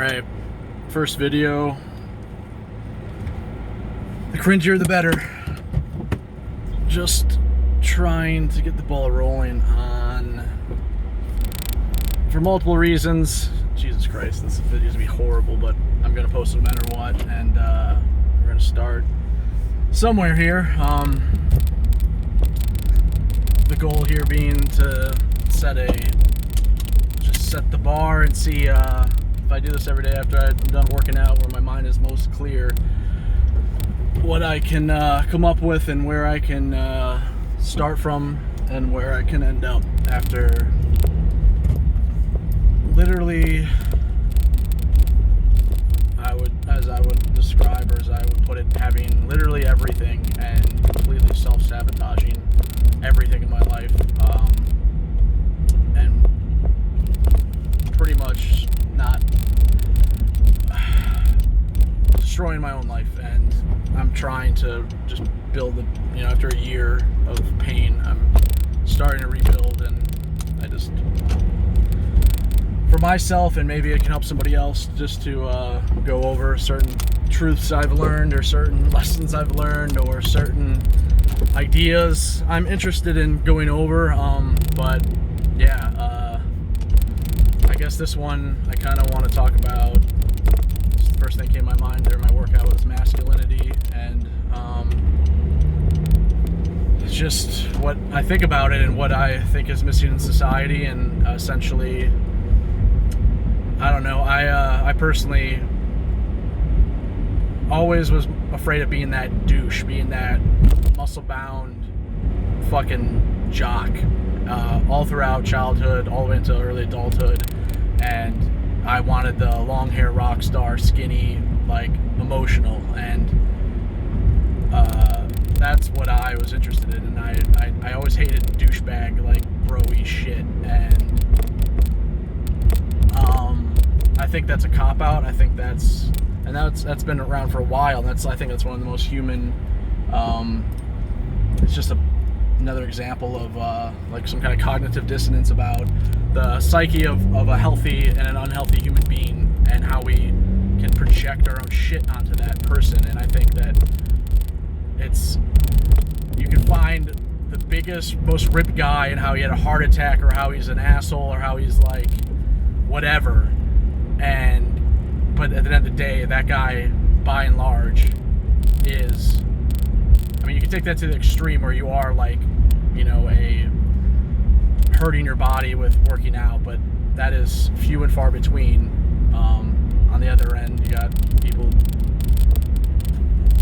Alright, first video. The cringier the better. Just trying to get the ball rolling on, for multiple reasons. Jesus Christ, this video's gonna be horrible, but I'm gonna post it no matter what, and we're gonna start somewhere here. The goal here being to set the bar and see if I do this every day after I'm done working out, where my mind is most clear, what I can come up with and where I can start from and where I can end up after literally, as I would describe, or as I would put it, having literally everything and completely self-sabotaging everything in my life, and pretty much not destroying my own life. And I'm trying to just build after a year of pain, I'm starting to rebuild, and I just, for myself, and maybe it can help somebody else, just to go over certain truths I've learned, or certain lessons I've learned, or certain ideas I'm interested in going over. But yeah, I guess this one I kind of want to talk about. The first thing came to my mind during my workout was masculinity, and it's just what I think about it and what I think is missing in society. And essentially, I don't know, I personally always was afraid of being that douche, being that muscle-bound fucking jock, all throughout childhood, all the way into early adulthood. And I wanted the long hair rock star, skinny, like emotional, and that's what I was interested in. And I always hated douchebag, like bro-y shit. And I think that's a cop-out. I think that's been around for a while, and I think that's one of the most human. It's just another example of like some kind of cognitive dissonance about the psyche of a healthy and an unhealthy human being, and how we can project our own shit onto that person. And I think that you can find the biggest, most ripped guy and how he had a heart attack, or how he's an asshole, or how he's like whatever, but at the end of the day, that guy, by and large, is, I mean, you can take that to the extreme where you are like, hurting your body with working out, but that is few and far between. On the other end, you got people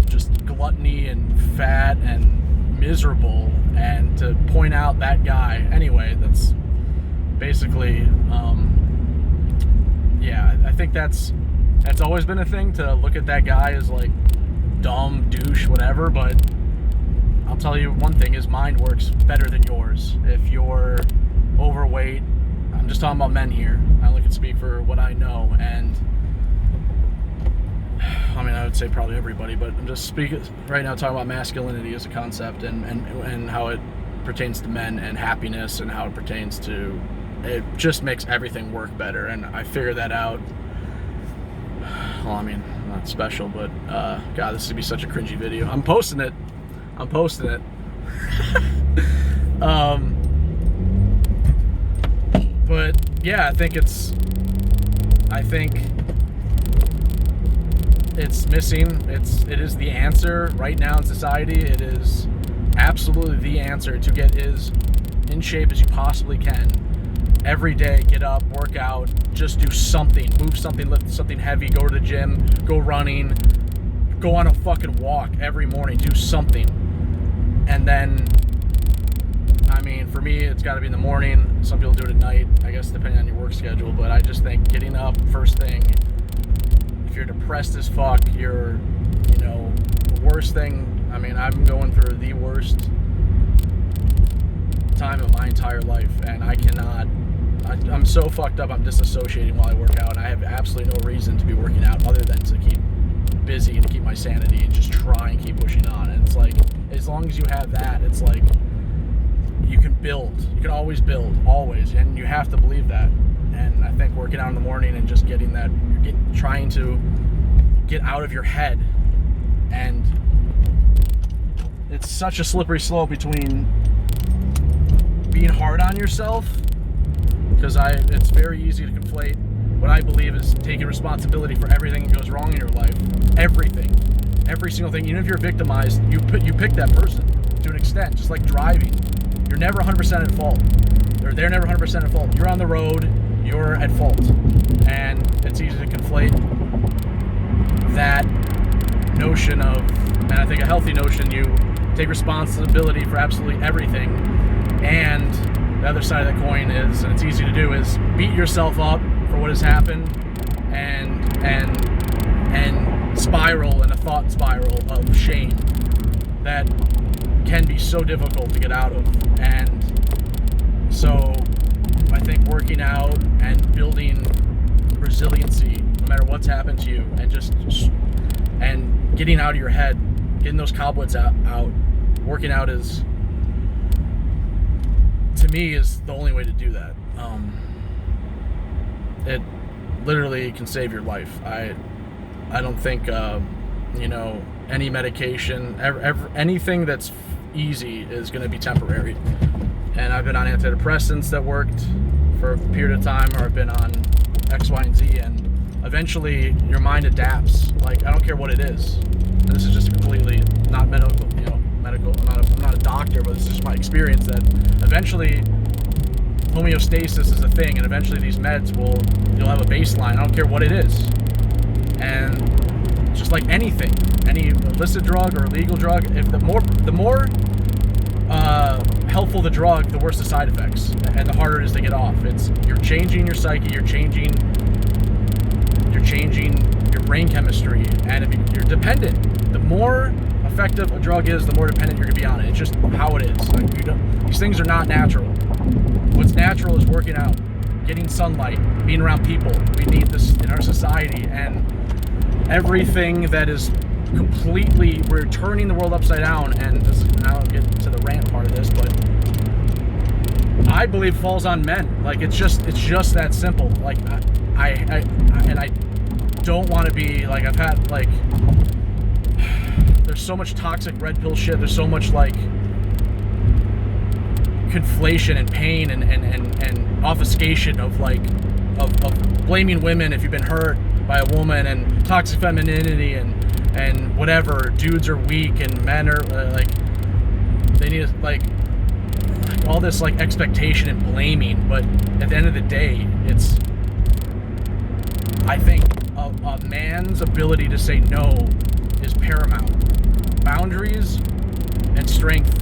just gluttony and fat and miserable, and to point out that guy, anyway, that's basically, yeah, I think that's always been a thing, to look at that guy as like dumb, douche, whatever. But I'll tell you one thing, his mind works better than yours. If you're overweight, I'm just talking about men here, I only can speak for what I know, and I mean, I would say probably everybody, but I'm just speaking right now, talking about masculinity as a concept, and how it pertains to men, and happiness, and how it pertains to, it just makes everything work better. And I figured that out. Well, I mean, not special, but God, this would be such a cringy video. I'm posting it. But yeah, I think it's missing. It is the answer right now in society. It is absolutely the answer to get as in shape as you possibly can. Every day, get up, work out, just do something, move something, lift something heavy, go to the gym, go running, go on a fucking walk every morning, do something. And then, I mean, for me, it's got to be in the morning. Some people do it at night, I guess, depending on your work schedule. But I just think getting up first thing, if you're depressed as fuck, you're, the worst thing. I mean, I'm going through the worst time of my entire life, and I'm so fucked up, I'm disassociating while I work out, and I have absolutely no reason to be working out other than to keep busy and to keep my sanity and just try and keep pushing on. And it's like, as long as you have that, it's like you can always build, always, and you have to believe that. And I think working out in the morning and just getting that, trying to get out of your head. And it's such a slippery slope between being hard on yourself, because it's very easy to conflate what I believe is taking responsibility for everything that goes wrong in your life. Everything. Every single thing. Even if you're victimized, you pick that person to an extent. Just like driving. You're never 100% at fault. Or they're never 100% at fault. You're on the road, you're at fault. And it's easy to conflate that notion of, and I think a healthy notion, you take responsibility for absolutely everything. And the other side of the coin is, and it's easy to do, is beat yourself up for what has happened and spiral in a thought spiral of shame that can be so difficult to get out of. And so I think working out and building resiliency no matter what's happened to you, and getting out of your head, getting those cobwebs out, working out is, to me, is the only way to do that. It literally can save your life. I don't think any medication, anything that's easy is going to be temporary. And I've been on antidepressants that worked for a period of time, or I've been on X, Y, and Z, and eventually your mind adapts. Like, I don't care what it is. And this is just completely not medical. I'm not a doctor, but this is just my experience, that eventually homeostasis is a thing, and eventually these meds you'll have a baseline. I don't care what it is. And just like anything, any illicit drug or illegal drug, if the more helpful the drug, the worse the side effects, and the harder it is to get off. You're changing your psyche, you're changing your brain chemistry, and if you're dependent, the more effective a drug is, the more dependent you're gonna be on it. It's just how it is. Like, these things are not natural. What's natural is working out, getting sunlight, being around people. We need this in our society, and everything that is completely, we're turning the world upside down. And now I'll get to the rant part of this, but I believe falls on men. Like, it's just that simple. Like, I don't want to be like, I've had, like, there's so much toxic red pill shit. There's so much like conflation and pain and obfuscation of blaming women if you've been hurt by a woman, and toxic femininity and whatever. Dudes are weak and men are they need like all this like expectation and blaming. But at the end of the day, it's, I think a man's ability to say no is paramount. Boundaries and strength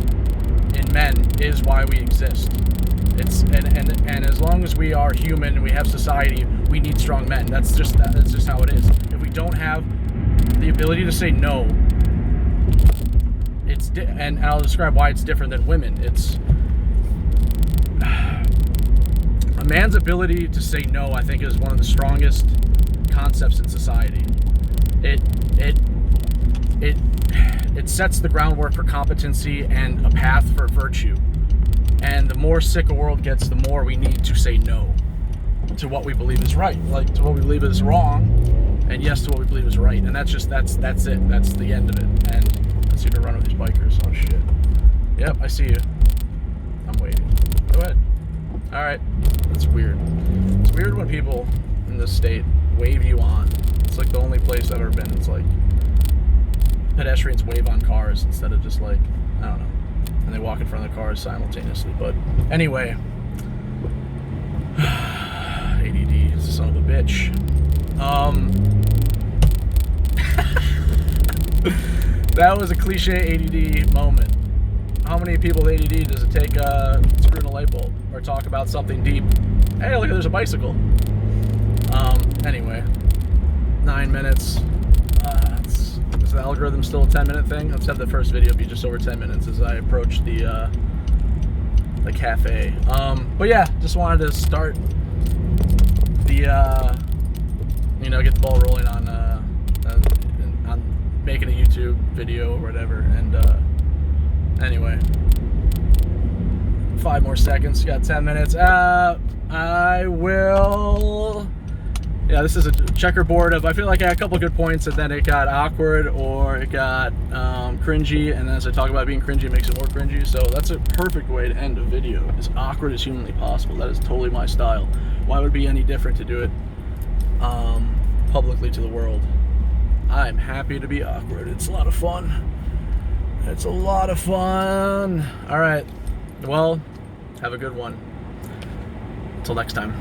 in men is why we exist. And as long as we are human and we have society, we need strong men. That's just how it is. If we don't have the ability to say no, and I'll describe why it's different than women. It's a man's ability to say no, I think, is one of the strongest concepts in society. It sets the groundwork for competency and a path for virtue. And the more sick a world gets, the more we need to say no to what we believe is right, like to what we believe is wrong, and yes to what we believe is right. And that's it. That's the end of it. And let's see to run with these bikers. Oh shit. Yep, I see you. I'm waiting. Go ahead. All right. That's weird. It's weird when people in this state wave you on. It's like the only place I've ever been. It's like pedestrians wave on cars instead of just like, I don't know, and they walk in front of the cars simultaneously. But anyway, ADD is a son of a bitch. That was a cliche ADD moment. How many people with ADD does it take screwing a light bulb or talk about something deep? Hey, look, there's a bicycle. Anyway, 9 minutes. Is the algorithm still a 10-minute thing? Let's have the first video be just over 10 minutes as I approach the cafe. But yeah, just wanted to start the get the ball rolling on making a YouTube video or whatever. And anyway, 5 more seconds. Got 10 minutes. I will. Yeah, this is a checkerboard of. I feel like I had a couple good points, and then it got awkward or it got cringy. And as I talk about being cringy, it makes it more cringy. So that's a perfect way to end a video. As awkward as humanly possible. That is totally my style. Why would it be any different to do it publicly to the world? I'm happy to be awkward. It's a lot of fun. It's a lot of fun. All right. Well, have a good one. Until next time.